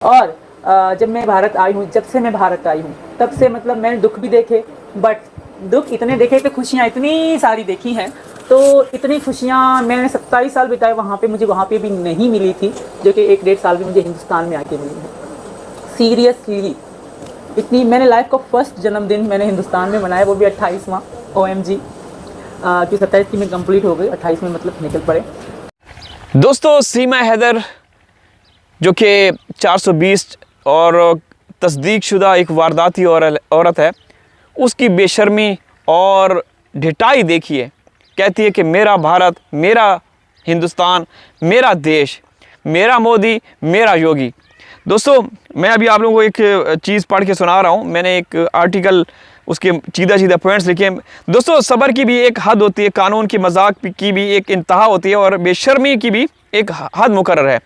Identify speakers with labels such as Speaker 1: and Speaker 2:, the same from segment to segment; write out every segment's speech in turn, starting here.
Speaker 1: और जब मैं भारत आई हूँ, जब से मैं भारत आई हूँ, तब से मतलब मैंने दुख भी देखे, बट दुख इतने देखे कि खुशियाँ इतनी सारी देखी हैं। तो इतनी खुशियाँ मैंने 27 साल बिताए वहाँ पे, मुझे वहाँ पे भी नहीं मिली थी, जो कि 1 डेढ़ साल भी मुझे हिंदुस्तान में आके मिली है। सीरियसली इतनी मैंने लाइफ का फर्स्ट जन्मदिन मैंने हिंदुस्तान में मनाया, वो भी 28वां। OMG कि 27 की में कंप्लीट हो गई, 28 में मतलब निकल पड़े।
Speaker 2: दोस्तों, सीमा हैदर जो कि 420 और तस्दीक शुदा एक वारदाती औरत है, उसकी बेशर्मी और ढिठाई देखिए। कहती है कि मेरा भारत, मेरा हिंदुस्तान, मेरा देश, मेरा मोदी, मेरा योगी। दोस्तों, मैं अभी आप लोगों को एक चीज़ पढ़ के सुना रहा हूँ। मैंने एक आर्टिकल, उसके सीधा पॉइंट्स लिखे हैं। दोस्तों, सब्र की भी एक हद होती है, कानून की मजाक की भी एक इंतहा होती है, और बेशर्मी की भी एक हद मुकर्रर है।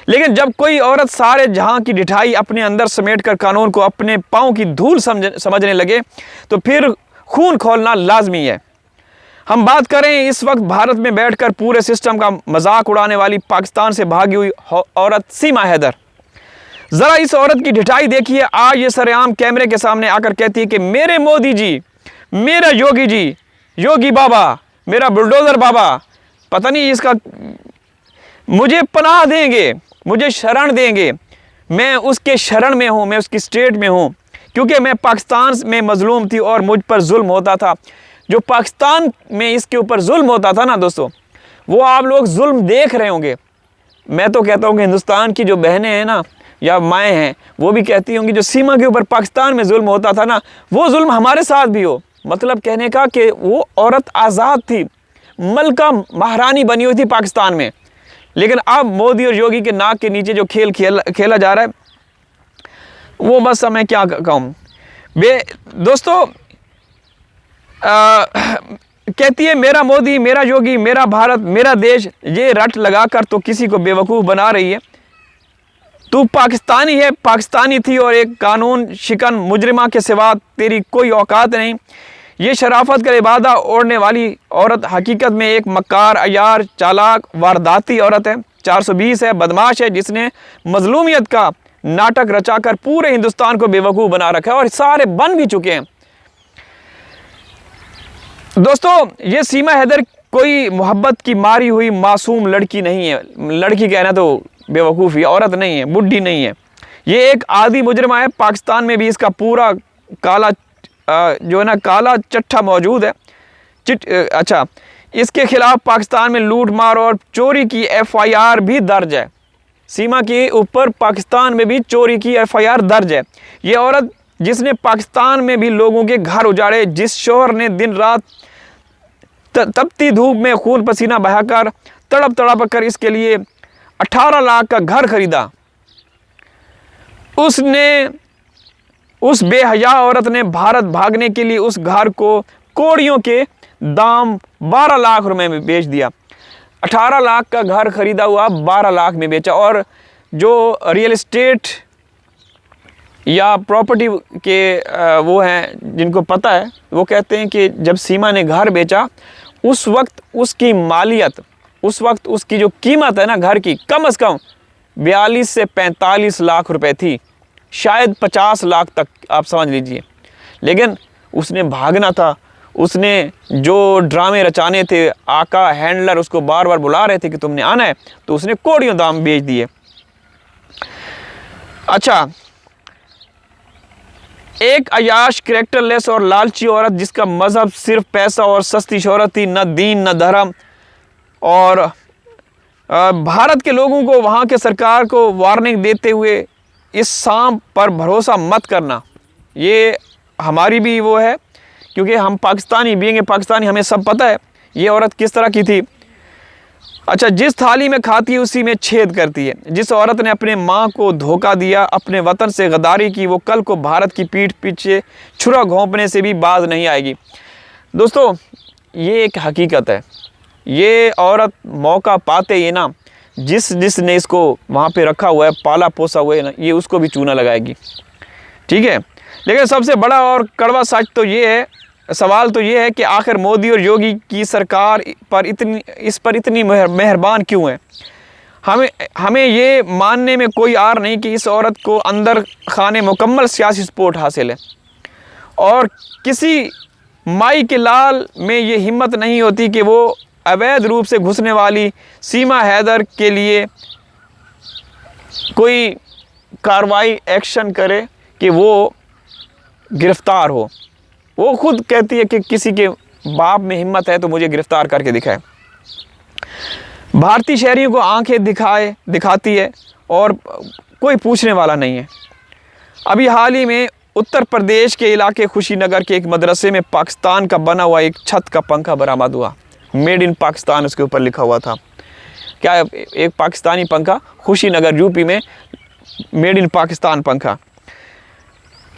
Speaker 2: लेकिन जब कोई औरत सारे जहां की ढिठाई अपने अंदर समेटकर कानून को अपने पाँव की धूल समझने लगे, तो फिर खून खौलना लाजमी है। हम बात करें इस वक्त भारत में बैठकर पूरे सिस्टम का मजाक उड़ाने वाली पाकिस्तान से भागी हुई औरत सीमा हैदर। ज़रा इस औरत की ढिठाई देखिए। आज ये सरेआम कैमरे के सामने आकर कहती है कि मेरे मोदी जी, मेरा योगी जी, योगी बाबा, मेरा बुलडोज़र बाबा, पता नहीं इसका, मुझे पनाह देंगे, मुझे शरण देंगे। मैं उसके शरण में हूँ, मैं उसकी स्टेट में हूँ, क्योंकि मैं पाकिस्तान में मजलूम थी और मुझ पर जुल्म होता था। जो पाकिस्तान में इसके ऊपर जुल्म होता था ना दोस्तों, वो आप लोग जुल्म देख रहे होंगे। मैं तो कहता हूँ कि हिंदुस्तान की जो बहनें हैं ना, या माएँ हैं, वो भी कहती होंगी जो सीमा के ऊपर पाकिस्तान में जुल्म होता था ना, वो जुल्म हमारे साथ भी हो। मतलब कहने का कि वो औरत आज़ाद थी, मलका महारानी बनी हुई थी पाकिस्तान में। लेकिन अब मोदी और योगी के नाक के नीचे जो खेला जा रहा है, वो बस मैं क्या कहूँ। दोस्तों, कहती है मेरा मोदी, मेरा योगी, मेरा भारत, मेरा देश। ये रट लगाकर तो किसी को बेवकूफ़ बना रही है। तू पाकिस्तानी है, पाकिस्तानी थी, और एक कानून शिकन मुजरिमा के सिवा तेरी कोई औकात नहीं। ये शराफत का लिबादा ओढ़ने वाली औरत हकीकत में एक मक्कार, अयार, चालाक, वारदाती औरत है। 420 है, बदमाश है, जिसने मजलूमियत का नाटक रचाकर पूरे हिंदुस्तान को बेवकूफ़ बना रखा है, और सारे बन भी चुके हैं। दोस्तों, ये सीमा हैदर कोई मोहब्बत की मारी हुई मासूम लड़की नहीं है। लड़की कहना तो बेवकूफ़ी, औरत नहीं है, बुढ़ी नहीं है। ये एक आदि मुजरिमा है। पाकिस्तान में भी इसका पूरा काला जो है ना, काला चट्ठा मौजूद है। अच्छा, इसके खिलाफ पाकिस्तान में लूट मार और चोरी की FIR भी दर्ज है। सीमा के ऊपर पाकिस्तान में भी चोरी की FIR दर्ज है। ये औरत जिसने पाकिस्तान में भी लोगों के घर उजाड़े, जिस शोहर ने दिन रात तपती धूप में खून पसीना बहाकर तड़प कर इसके लिए 18 लाख का घर खरीदा, उस बेहया औरत ने भारत भागने के लिए उस घर को कौड़ियों के दाम 12 लाख रुपए में बेच दिया। 18 लाख का घर खरीदा हुआ 12 लाख में बेचा। और जो रियल एस्टेट या प्रॉपर्टी के वो हैं जिनको पता है, वो कहते हैं कि जब सीमा ने घर बेचा, उस वक्त उसकी मालियत, उस वक्त उसकी जो कीमत है ना घर की, कम से कम 42 से 45 लाख रुपए थी, शायद 50 लाख तक आप समझ लीजिए। लेकिन उसने भागना था, उसने जो ड्रामे रचाने थे, आका हैंडलर उसको बार बार बुला रहे थे कि तुमने आना है, तो उसने कौड़ियों दाम बेच दिए। अच्छा, एक अयाश, कैरेक्टरलेस और लालची औरत जिसका मजहब सिर्फ पैसा और सस्ती शोहरत थी, न दीन न धर्म। और भारत के लोगों को, वहाँ के सरकार को वार्निंग देते हुए, इस सांप पर भरोसा मत करना। ये हमारी भी वो है, क्योंकि हम पाकिस्तानी बीइंग पाकिस्तानी, हमें सब पता है ये औरत किस तरह की थी। अच्छा, जिस थाली में खाती है उसी में छेद करती है। जिस औरत ने अपने माँ को धोखा दिया, अपने वतन से गद्दारी की, वो कल को भारत की पीठ पीछे छुरा घोंपने से भी बाज नहीं आएगी। दोस्तों, ये एक हकीकत है। ये औरत मौका पाते ही ना, जिसने इसको वहाँ पे रखा हुआ है, पाला पोसा हुआ है ना, ये उसको भी चूना लगाएगी। ठीक है। लेकिन सबसे बड़ा और कड़वा सच तो ये है, सवाल तो ये है कि आखिर मोदी और योगी की सरकार इस पर इतनी मेहरबान क्यों है। हमें ये मानने में कोई आर नहीं कि इस औरत को अंदर खाने मुकम्मल सियासी सपोर्ट हासिल है, और किसी माई के लाल में ये हिम्मत नहीं होती कि वो अवैध रूप से घुसने वाली सीमा हैदर के लिए कोई कार्रवाई एक्शन करे कि वो गिरफ़्तार हो। वो खुद कहती है कि किसी के बाप में हिम्मत है तो मुझे गिरफ़्तार करके दिखाए। भारतीय शहरियों को आंखें दिखाती है और कोई पूछने वाला नहीं है। अभी हाल ही में उत्तर प्रदेश के इलाके खुशीनगर के एक मदरसे में पाकिस्तान का बना हुआ एक छत का पंखा बरामद हुआ। मेड इन पाकिस्तान उसके ऊपर लिखा हुआ था। क्या एक पाकिस्तानी पंखा, खुशीनगर यूपी में मेड इन पाकिस्तान पंखा।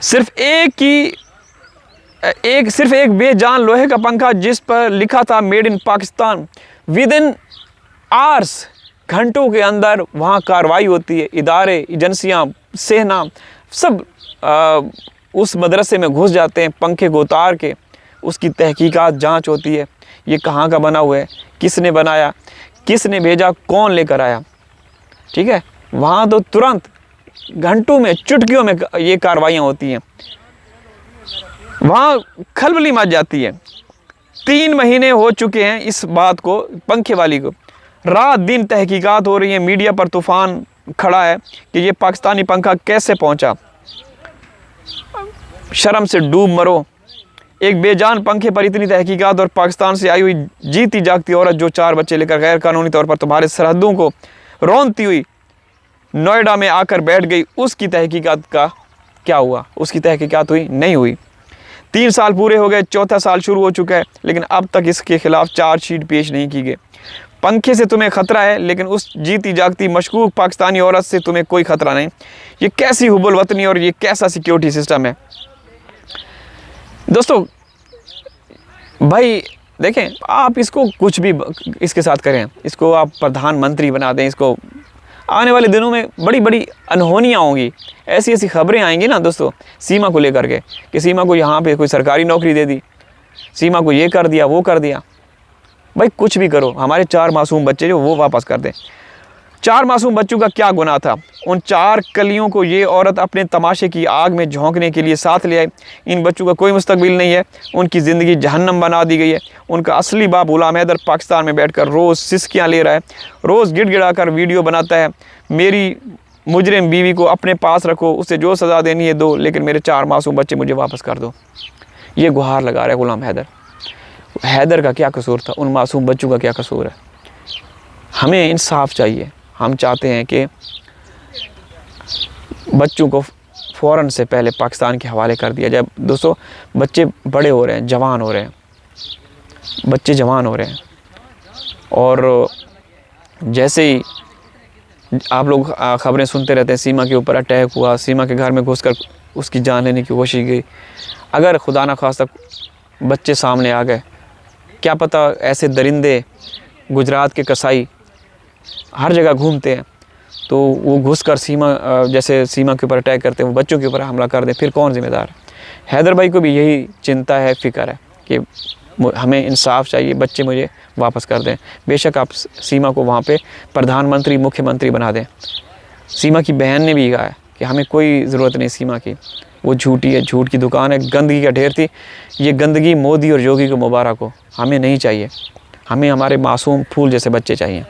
Speaker 2: सिर्फ एक बेजान लोहे का पंखा जिस पर लिखा था made in Pakistan. With in hours, घंटों के अंदर वहाँ कार्रवाई होती है। इदारे, एजेंसियाँ, सेना सब उस मदरसे में घुस जाते हैं। पंखे को उतार के उसकी तहकीकात, जांच होती है। ये कहाँ का बना हुआ है, किसने बनाया, किसने भेजा, कौन लेकर आया। ठीक है, वहाँ तो तुरंत घंटों में, चुटकियों में ये कार्रवाइयाँ होती हैं। वहाँ खलबली मच जाती है। 3 महीने हो चुके हैं इस बात को, पंखे वाली को। रात दिन तहकीकात हो रही है। मीडिया पर तूफान खड़ा है कि ये पाकिस्तानी पंखा कैसे पहुंचा। शर्म से डूब मरो। एक बेजान पंखे पर इतनी तहकीकात, और पाकिस्तान से आई हुई जीती जागती औरत जो 4 बच्चे लेकर गैर कानूनी तौर पर तुम्हारे सरहदों को रौंदती हुई नोएडा में आकर बैठ गई, उसकी तहकीकात का क्या हुआ? उसकी तहकीकात हुई? नहीं हुई। 3 साल पूरे हो गए, 4था साल शुरू हो चुका है, लेकिन अब तक इसके खिलाफ चार्जशीट पेश नहीं की गई। पंखे से तुम्हें ख़तरा है, लेकिन उस जीती जागती मशकूक पाकिस्तानी औरत से तुम्हें कोई ख़तरा नहीं। ये कैसी हुब्बुल वतनी और ये कैसा सिक्योरिटी सिस्टम है? दोस्तों भाई देखें, आप इसको कुछ भी इसके साथ करें, इसको आप प्रधानमंत्री बना दें, इसको आने वाले दिनों में बड़ी बड़ी अनहोनियाँ होंगी। ऐसी ऐसी खबरें आएंगी ना दोस्तों सीमा को लेकर के, कि सीमा को यहाँ पे कोई सरकारी नौकरी दे दी, सीमा को ये कर दिया, वो कर दिया। भाई कुछ भी करो, हमारे 4 मासूम बच्चे जो वो वापस कर दें। 4 मासूम बच्चों का क्या गुनाह था? उन 4 कलियों को ये औरत अपने तमाशे की आग में झोंकने के लिए साथ ले आई। इन बच्चों का कोई मुस्तकबिल नहीं है, उनकी ज़िंदगी जहन्नम बना दी गई है। उनका असली बाप गुलाम हैदर पाकिस्तान में बैठकर रोज़ सिसकियाँ ले रहा है, रोज़ गिड़गिड़ा कर वीडियो बनाता है, मेरी मुजरिम बीवी को अपने पास रखो, उसे जो सज़ा देनी है दो, लेकिन मेरे 4 मासूम बच्चे मुझे वापस कर दो। ये गुहार लगा रहा है गुलाम हैदर। हैदर का क्या कसूर था? उन मासूम बच्चों का क्या कसूर है? हमें इंसाफ चाहिए। हम चाहते हैं कि बच्चों को फ़ौरन से पहले पाकिस्तान के हवाले कर दिया जाए। दोस्तों बच्चे बड़े हो रहे हैं, जवान हो रहे हैं, बच्चे जवान हो रहे हैं, और जैसे ही आप लोग ख़बरें सुनते रहते हैं, सीमा के ऊपर अटैक हुआ, सीमा के घर में घुसकर उसकी जान लेने की कोशिश की। अगर खुदा न खास्ता बच्चे सामने आ गए, क्या पता ऐसे दरिंदे, गुजरात के कसाई हर जगह घूमते हैं, तो वो घुसकर जैसे सीमा के ऊपर अटैक करते हैं, वो बच्चों के ऊपर हमला कर दें, फिर कौन ज़िम्मेदार? हैदर भाई को भी यही चिंता है, फ़िक्र है कि हमें इंसाफ चाहिए, बच्चे मुझे वापस कर दें। बेशक आप सीमा को वहाँ पे प्रधानमंत्री, मुख्यमंत्री बना दें। सीमा की बहन ने भी कहा है कि हमें कोई ज़रूरत नहीं सीमा की, वो झूठी है, झूठ की दुकान है, गंदगी का ढेर थी। ये गंदगी मोदी और योगी को मुबारक हो, हमें नहीं चाहिए। हमें हमारे मासूम फूल जैसे बच्चे चाहिए।